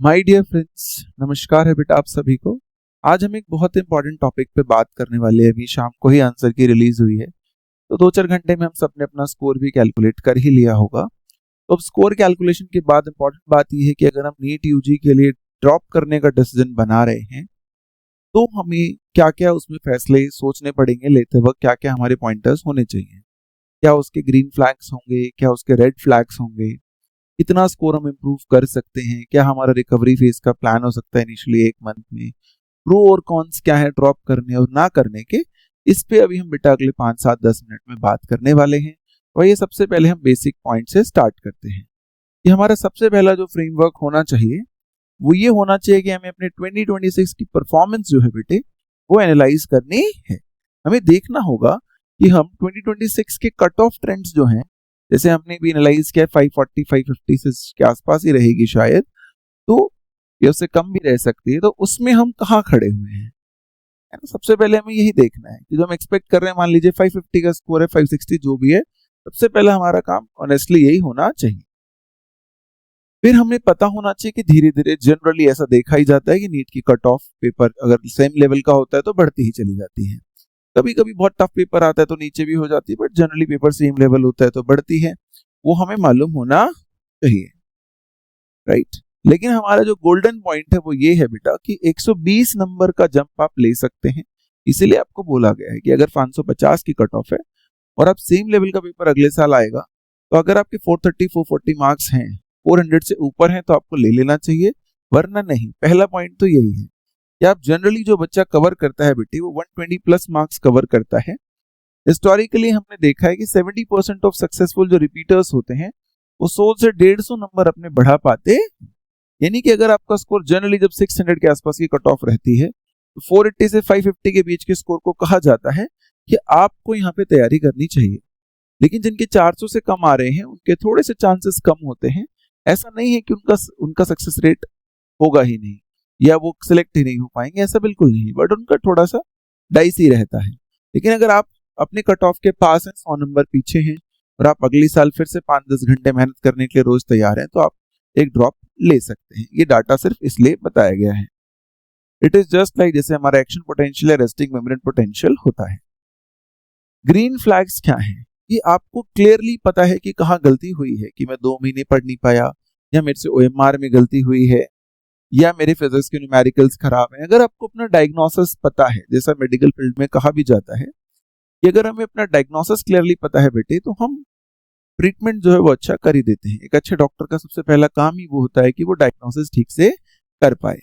My dear friends, नमस्कार है बेटा आप सभी को। आज हम एक बहुत इंपॉर्टेंट टॉपिक पे बात करने वाले हैं। अभी शाम को ही आंसर की रिलीज हुई है, तो 2-4 घंटे में हम सब ने अपना स्कोर भी कैलकुलेट कर ही लिया होगा। तो अब स्कोर कैलकुलेशन के बाद इंपॉर्टेंट बात यह है कि अगर हम नीट यूजी के लिए ड्रॉप करने का डिसीजन बना रहे हैं तो हमें क्या क्या उसमें फैसले सोचने पड़ेंगे लेते वक्त, क्या क्या हमारे पॉइंटर्स होने चाहिए। क्या उसके ग्रीन फ्लैग्स होंगे, क्या उसके रेड फ्लैग्स होंगे, कितना स्कोर हम इम्प्रूव कर सकते हैं, क्या हमारा रिकवरी फेज का प्लान हो सकता है इनिशियली 1 मंथ में, प्रो और कॉन्स क्या है ड्रॉप करने और ना करने के। इस पे अभी हम बेटा अगले 5-7-10 मिनट में बात करने वाले हैं। और ये सबसे पहले हम बेसिक पॉइंट से स्टार्ट करते हैं कि हमारा सबसे पहला जो फ्रेमवर्क होना चाहिए वो ये होना चाहिए कि हमें अपने 2026 की परफॉर्मेंस जो है बेटे वो एनालाइज करनी है। हमें देखना होगा कि हम 2026 के कट ऑफ ट्रेंड्स जो हैं, जैसे हमने भी एनालाइज किया 540 550 से के आसपास ही रहेगी शायद, तो ये उससे कम भी रह सकती है, तो उसमें हम कहाँ खड़े हुए हैं, है ना। सबसे पहले हमें यही देखना है कि जो हम एक्सपेक्ट कर रहे हैं, मान लीजिए 550 का स्कोर है, 560 जो भी है, सबसे पहले हमारा काम ऑनेस्टली यही होना चाहिए। फिर हमें पता होना चाहिए कि धीरे धीरे जनरली ऐसा देखा ही जाता है कि नीट की कट ऑफ पेपर अगर सेम लेवल का होता है तो बढ़ती ही चली जाती है। कभी कभी बहुत टफ पेपर आता है तो नीचे भी हो जाती है, but generally paper same level होता है तो बढ़ती है। वो हमें मालूम होना चाहिए, राइट। लेकिन हमारा जो गोल्डन पॉइंट है वो ये है बेटा कि 120 नंबर का जंप आप ले सकते हैं। इसीलिए आपको बोला गया है कि अगर 550 की कट ऑफ है और आप सेम लेवल का पेपर अगले साल आएगा, तो अगर आपके 430 440 मार्क्स हैं, 400 से ऊपर हैं, तो आपको ले लेना चाहिए, वरना नहीं। पहला पॉइंट तो यही है कि आप जनरली जो बच्चा कवर करता है बेटी वो 120 प्लस मार्क्स कवर करता है। हिस्टोरिकली हमने देखा है कि 70% ऑफ सक्सेसफुल जो रिपीटर्स होते हैं वो 100 से 150 नंबर अपने बढ़ा पाते। यानी कि अगर आपका स्कोर जनरली जब 600 के आसपास की कट ऑफ रहती है तो 480 से 550 के बीच के स्कोर को कहा जाता है कि आपको यहाँ पे तैयारी करनी चाहिए। लेकिन जिनके 400 से कम आ रहे हैं उनके थोड़े से चांसेस कम होते हैं। ऐसा नहीं है कि उनका उनका सक्सेस रेट होगा ही नहीं या वो सिलेक्ट ही नहीं हो पाएंगे, ऐसा बिल्कुल नहीं, बट उनका थोड़ा सा डाइसी रहता है। लेकिन अगर आप अपने कट ऑफ के पास हैं, 100 नंबर पीछे हैं, और आप अगली साल फिर से 5-10 घंटे मेहनत करने के लिए रोज तैयार हैं, तो आप एक ड्रॉप ले सकते हैं। ये डाटा सिर्फ इसलिए बताया गया है। इट इज जस्ट लाइक जैसे हमारा एक्शन पोटेंशियल या रेस्टिंग मेमोरेंट पोटेंशियल होता है। ग्रीन फ्लैग्स क्या है? ये आपको क्लियरली पता है कि कहाँ गलती हुई है, कि मैं 2 महीने पढ़ नहीं पाया, या मेरे से ओएमआर में गलती हुई है, या मेरे फिजिक्स के न्यूमेरिकल्स खराब हैं। अगर आपको अपना डायग्नोसिस पता है, जैसा मेडिकल फील्ड में कहा भी जाता है कि अगर हमें अपना डायग्नोसिस क्लियरली पता है बेटे, तो हम ट्रीटमेंट जो है वो अच्छा कर ही देते हैं। एक अच्छे डॉक्टर का सबसे पहला काम ही वो होता है कि वो डायग्नोसिस ठीक से कर पाए।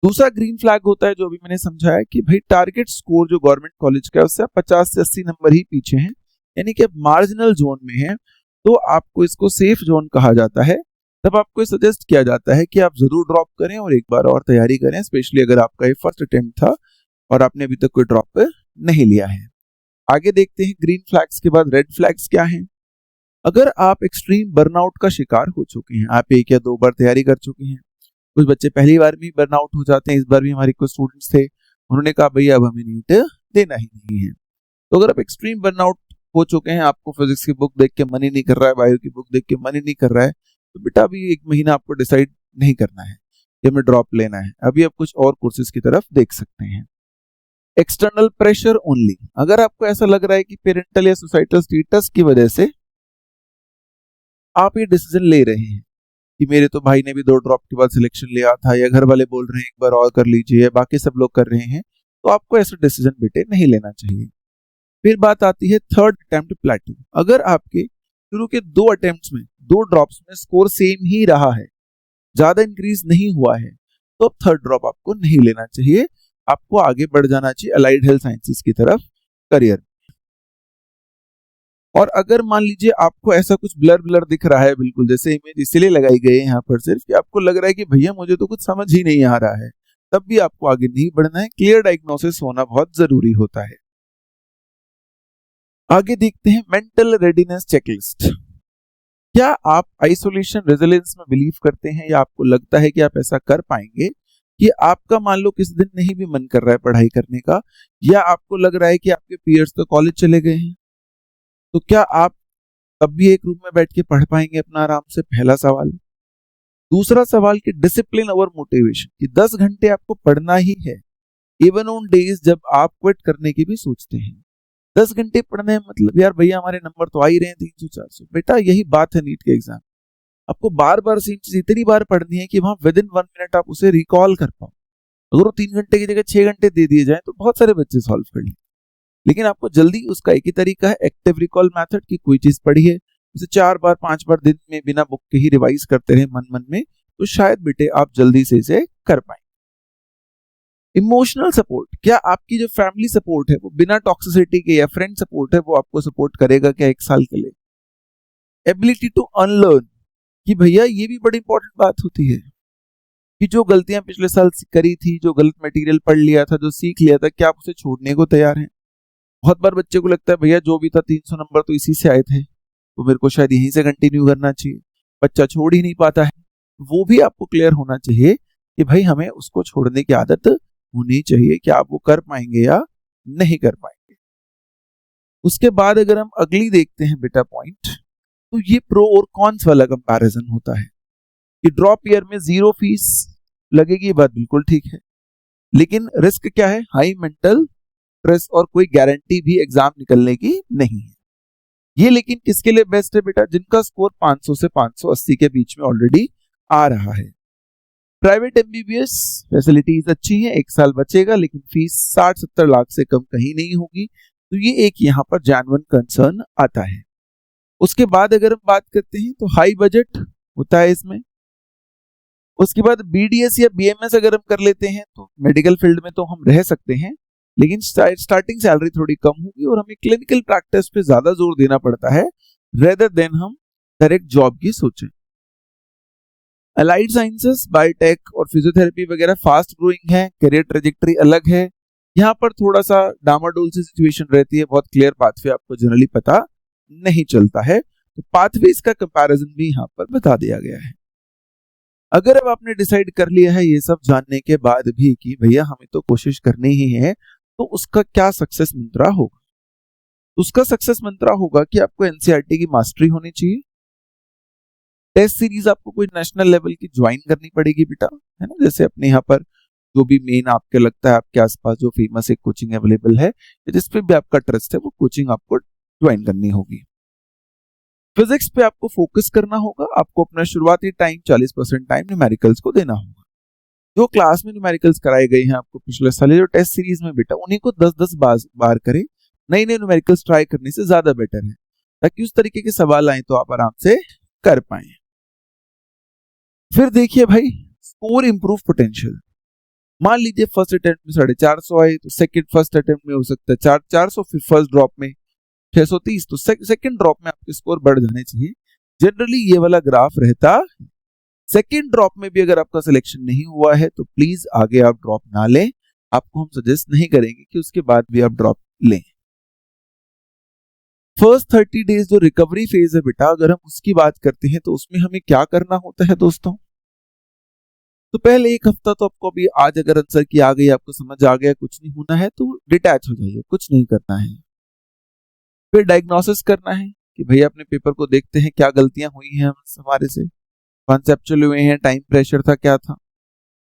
दूसरा ग्रीन फ्लैग होता है जो अभी मैंने समझाया कि भाई टारगेट स्कोर जो गवर्नमेंट कॉलेज का है उससे आप 50 से 80 नंबर ही पीछे हैं, यानी कि आप मार्जिनल जोन में हैं, तो आपको इसको सेफ जोन कहा जाता है। तब आपको सजेस्ट किया जाता है कि आप जरूर ड्रॉप करें और एक बार और तैयारी करें, स्पेशली अगर आपका ये फर्स्ट अटेम्प्ट था और आपने अभी तक कोई ड्रॉप नहीं लिया है। आगे देखते हैं ग्रीन फ्लैग्स के बाद रेड फ्लैग्स क्या हैं। अगर आप एक्सट्रीम बर्नआउट का शिकार हो चुके हैं, आप 1 या 2 बार तैयारी कर चुके हैं, कुछ बच्चे पहली बार भी बर्नआउट हो जाते हैं। इस बार भी हमारे कुछ स्टूडेंट्स थे, उन्होंने कहा भैया अब हमें नीट देना ही नहीं है। तो अगर आप एक्सट्रीम बर्नआउट हो चुके हैं, आपको फिजिक्स की बुक देख के मन ही नहीं कर रहा है, बायो की बुक देख के मन ही नहीं कर रहा है, तो बेटा अभी 1 महीना आपको डिसाइड नहीं करना है कि हमें ड्रॉप लेना है। अभी आप कुछ और कोर्सेज की तरफ देख सकते हैं। एक्सटर्नल प्रेशर ओनली, अगर आपको ऐसा लग रहा है कि पेरेंटल या सोसाइटल स्टेटस की वजह से आप ये डिसीजन ले रहे हैं कि मेरे तो भाई ने भी 2 ड्रॉप के बाद सिलेक्शन लिया था, या घर वाले बोल रहे हैं एक बार और कर लीजिए, या बाकी सब लोग कर रहे हैं, तो आपको ऐसा डिसीजन बेटे नहीं लेना चाहिए। फिर बात आती है थर्ड अटेम्प्ट प्लेटू। अगर आपके शुरू के 2 अटेम्प्ट्स में 2 ड्रॉप्स में स्कोर सेम ही रहा है, ज्यादा इंक्रीज नहीं हुआ है, तो अब थर्ड ड्रॉप आपको नहीं लेना चाहिए, आपको आगे बढ़ जाना चाहिए अलाइड हेल्थ साइंसेज की तरफ करियर। और अगर मान लीजिए आपको ऐसा कुछ ब्लर ब्लर दिख रहा है, बिल्कुल जैसे इमेज इसलिए लगाई गई है यहाँ पर सिर्फ कि आपको लग रहा है कि भैया मुझे तो कुछ समझ ही नहीं आ रहा है, तब भी आपको आगे नहीं बढ़ना है। क्लियर डायग्नोसिस होना बहुत जरूरी होता है। आगे देखते हैं मेंटल रेडीनेस चेकलिस्ट। क्या आप आइसोलेशन रेजिलियंस में बिलीव करते हैं, या आपको लगता है कि आप ऐसा कर पाएंगे कि आपका मान लो किसी दिन नहीं भी मन कर रहा है पढ़ाई करने का, या आपको लग रहा है कि आपके पीयर्स तो कॉलेज चले गए हैं, तो क्या आप तब भी एक रूम में बैठ के पढ़ पाएंगे अपना आराम से? पहला सवाल। दूसरा सवाल कि डिसिप्लिन और मोटिवेशन, कि 10 घंटे आपको पढ़ना ही है इवन ऑन डेज जब आप क्विट करने की भी सोचते हैं। 10 घंटे पढ़ने मतलब यार भैया हमारे नंबर तो आ ही रहे हैं 300-400। बेटा यही बात है नीट के एग्जाम, आपको बार बार सेम चीज इतनी बार पढ़नी है कि वहां विद इन 1 मिनट आप उसे रिकॉल कर पाओ। अगर वो 3 घंटे की जगह 6 घंटे दे दिए जाए तो बहुत सारे बच्चे सॉल्व कर लेंगे, लेकिन आपको जल्दी उसका एक ही तरीका है एक्टिव रिकॉल मेथड, की कोई चीज पढ़ी है उसे 4 बार 5 बार दिन में बिना बुक के ही रिवाइज करते रहे मन मन में, तो शायद बेटे आप जल्दी से इसे कर पाए। इमोशनल सपोर्ट, क्या आपकी जो फैमिली सपोर्ट है वो बिना टॉक्सिसिटी के, या फ्रेंड सपोर्ट है वो आपको सपोर्ट करेगा क्या 1 साल के लिए। एबिलिटी टू अनलर्न, कि भैया ये भी बड़ी इंपॉर्टेंट बात होती है कि जो गलतियां पिछले साल करी थी, जो गलत मटेरियल पढ़ लिया था, जो सीख लिया था, क्या आप उसे छोड़ने को तैयार हैं। बहुत बार बच्चे को लगता है भैया जो भी था 300 नंबर तो इसी से आए थे, तो मेरे को शायद यहीं से कंटिन्यू करना चाहिए, बच्चा छोड़ ही नहीं पाता है। वो भी आपको क्लियर होना चाहिए कि भाई हमें उसको छोड़ने की आदत होनी चाहिए, कि आप वो कर पाएंगे या नहीं कर पाएंगे। उसके बाद अगर हम अगली देखते हैं बेटा पॉइंट, तो ये प्रो और कॉन्स वाला कंपैरिजन होता है कि ड्रॉप ईयर में 0 फीस लगेगी, ये बात बिल्कुल ठीक है, लेकिन रिस्क क्या है, हाई मेंटल स्ट्रेस और कोई गारंटी भी एग्जाम निकलने की नहीं है। ये लेकिन किसके लिए बेस्ट है बेटा, जिनका स्कोर 500 से 580 के बीच में ऑलरेडी आ रहा है। प्राइवेट एमबीबीएस फैसिलिटीज अच्छी हैं, 1 साल बचेगा, लेकिन फीस 60-70 लाख से कम कहीं नहीं होगी, तो ये एक यहाँ पर जेन्युइन कंसर्न आता है। उसके बाद अगर हम बात करते हैं तो हाई बजट होता है इसमें। उसके बाद बीडीएस या बीएमएस अगर हम कर लेते हैं तो मेडिकल फील्ड में तो हम रह सकते हैं, लेकिन स्टार्टिंग सैलरी थोड़ी कम होगी और हमें क्लिनिकल प्रैक्टिस पे ज्यादा जोर देना पड़ता है रेदर देन हम डायरेक्ट जॉब की सोचें। अलाइड साइंसेस, बायोटेक और फिजियोथेरेपी वगैरह फास्ट ग्रोइंग है, करियर ट्रेजेक्टरी अलग है, यहाँ पर थोड़ा सा डामाडोल सी सिचुएशन रहती है, बहुत क्लियर पाथवे आपको जनरली पता नहीं चलता है, तो पाथवेज का कंपैरिजन भी यहाँ पर बता दिया गया है। अगर अब आपने डिसाइड कर लिया है ये सब जानने के बाद भी कि भैया हमें तो कोशिश करनी ही है, तो उसका क्या सक्सेस मंत्रा होगा। उसका सक्सेस मंत्रा होगा कि आपको एनसीईआरटी की मास्टरी होनी चाहिए, टेस्ट सीरीज आपको कोई नेशनल लेवल की ज्वाइन करनी पड़ेगी बेटा, है ना, जैसे अपने यहाँ पर जो भी मेन आपके लगता है आपके आसपास जो फेमस एक कोचिंग अवेलेबल है जिसपे भी आपका ट्रस्ट है, वो कोचिंग आपको ज्वाइन करनी होगी। फिजिक्स पे आपको फोकस करना होगा, आपको अपना शुरुआती टाइम 40% टाइम न्यूमेरिकल्स को देना होगा। जो क्लास में न्यूमेरिकल्स कराए गए हैं आपको पिछले साल जो टेस्ट सीरीज में बेटा, उन्हीं को 10-10 बार करें, नए नए न्यूमेरिकल्स ट्राई करने से ज्यादा बेटर है, ताकि उस तरीके के सवाल आए तो आप आराम से कर पाए। फिर देखिए भाई स्कोर इंप्रूव पोटेंशियल, मान लीजिए फर्स्ट अटेम्प्ट में 450 आए तो सेकंड फर्स्ट अटेम्प्ट में हो सकता है 400, फिर फर्स्ट ड्रॉप में 630, तो सेकंड ड्रॉप में आपके स्कोर बढ़ जाने चाहिए। जनरली ये वाला ग्राफ रहता। सेकंड ड्रॉप में भी अगर आपका सिलेक्शन नहीं हुआ है तो प्लीज आगे आप ड्रॉप ना लें, आपको हम सजेस्ट नहीं करेंगे कि उसके बाद भी आप ड्रॉप लें। फर्स्ट 30 डेज जो रिकवरी फेज है बेटा, अगर हम उसकी बात करते हैं तो उसमें हमें क्या करना होता है दोस्तों। तो पहले 1 हफ्ता तो आपको अभी, आज अगर आंसर की आ गई, आपको समझ आ गया, कुछ नहीं होना है तो डिटैच हो जाइए, कुछ नहीं करना है। फिर डायग्नोसिस करना है कि भैया अपने पेपर को देखते हैं क्या गलतियां हुई हैं हमारे से, कॉन्सेप्चुअल हुए हैं, टाइम प्रेशर था, क्या था,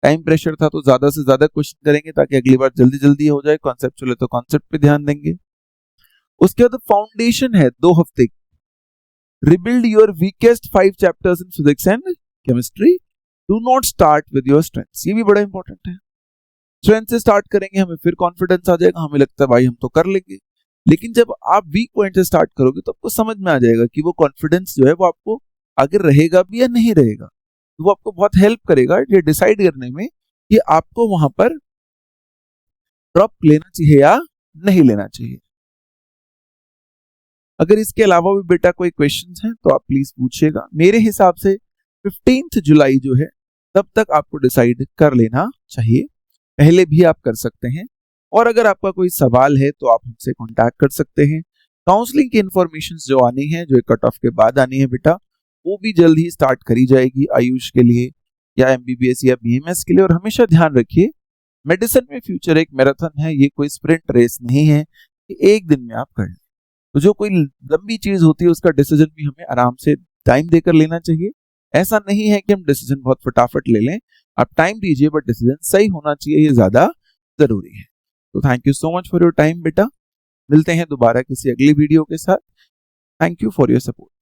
टाइम प्रेशर था तो ज्यादा से ज्यादा क्वेश्चन करेंगे ताकि अगली बार जल्दी जल्दी हो जाए, कॉन्सेप्चुअल है तो कॉन्सेप्ट पे ध्यान देंगे। उसके बाद फाउंडेशन है 2 हफ्ते, rebuild your weakest 5 chapters in physics and chemistry, do not start with your strengths, ये भी बड़ा इंपॉर्टेंट है। स्ट्रेंथ से स्टार्ट करेंगे, हमें फिर कॉन्फिडेंस आ जाएगा, हमें लगता है भाई हम तो कर लेंगे, लेकिन जब आप वीक पॉइंट से स्टार्ट करोगे तो आपको समझ में आ जाएगा कि वो कॉन्फिडेंस जो है वो आपको आगे रहेगा भी या नहीं रहेगा, तो वो आपको बहुत हेल्प करेगा ये डिसाइड करने में कि आपको वहां पर ड्रॉप लेना चाहिए या नहीं लेना चाहिए। अगर इसके अलावा भी बेटा कोई क्वेश्चंस हैं तो आप प्लीज पूछिएगा। मेरे हिसाब से 15 जुलाई जो है तब तक आपको डिसाइड कर लेना चाहिए, पहले भी आप कर सकते हैं, और अगर आपका कोई सवाल है तो आप हमसे कांटेक्ट कर सकते हैं। काउंसलिंग की इंफॉर्मेशन जो आनी है, जो कट ऑफ के बाद आनी है बेटा, वो भी जल्द ही स्टार्ट करी जाएगी आयुष के लिए या एमबीबीएस या बीएमएस के लिए। और हमेशा ध्यान रखिए मेडिसिन में फ्यूचर एक मैराथन है, ये कोई स्प्रिंट रेस नहीं है कि एक दिन में आप कर लें। तो जो कोई लंबी चीज होती है उसका डिसीजन भी हमें आराम से टाइम देकर लेना चाहिए, ऐसा नहीं है कि हम डिसीजन बहुत फटाफट ले लें, आप टाइम दीजिए, बट डिसीजन सही होना चाहिए, ये ज्यादा जरूरी है। तो thank you so much for your time बेटा। मिलते हैं दोबारा किसी अगली वीडियो के साथ। Thank you for your support.